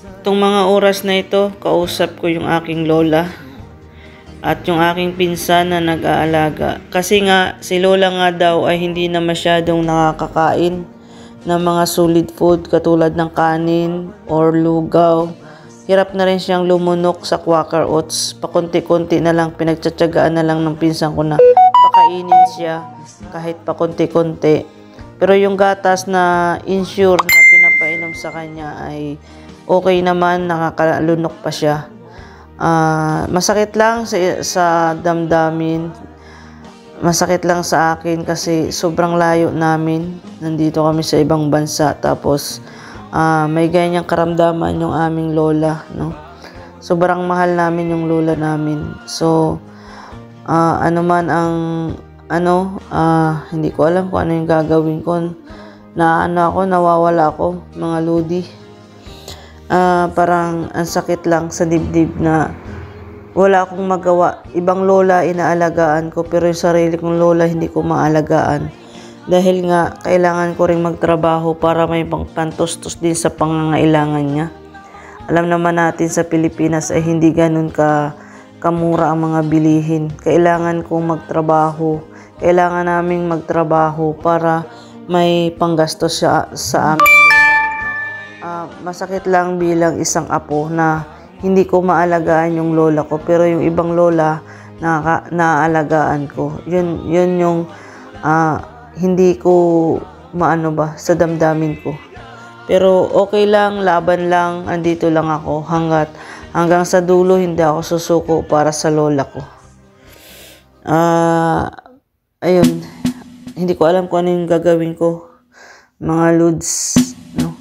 Itong mga oras na ito, kausap ko yung aking lola at yung aking pinsan na nag-aalaga. Kasi nga, si lola nga daw ay hindi na masyadong nakakakain ng mga solid food katulad ng kanin or lugaw. Hirap na rin siyang lumunok sa Quaker Oats. Pakunti-kunti na lang, pinagtsatsagaan na lang ng pinsan ko na pakainin siya kahit pakunti-kunti. Pero yung gatas na insure na pinapainom sa kanya ay okay naman, nakakalunok pa siya. Masakit lang sa damdamin. Masakit lang sa akin kasi sobrang layo namin. Nandito kami sa ibang bansa. Tapos may ganyang karamdaman yung aming lola, no? Sobrang mahal namin yung lola namin. So, ano man ang hindi ko alam kung ano yung gagawin ko. Nawawala ako, mga lodi. Parang ang sakit lang sa dibdib na wala akong magawa. Ibang lola inaalagaan ko, pero yung sarili kong lola hindi ko maalagaan. Dahil nga, kailangan ko ring magtrabaho para may pantustos din sa pangangailangan niya. Alam naman natin sa Pilipinas ay hindi ganun kamura ang mga bilihin. Kailangan kong magtrabaho. Kailangan naming magtrabaho para may panggastos sa amin. Masakit lang bilang isang apo na hindi ko maalagaan yung lola ko, pero yung ibang lola naaalagaan ko. Yun yung hindi ko maano ba sa damdamin ko. Pero okay lang, laban lang, andito lang ako hanggang sa dulo. Hindi ako susuko para sa lola ko. Ayun, hindi ko alam kung ano yung gagawin ko, mga lods, no?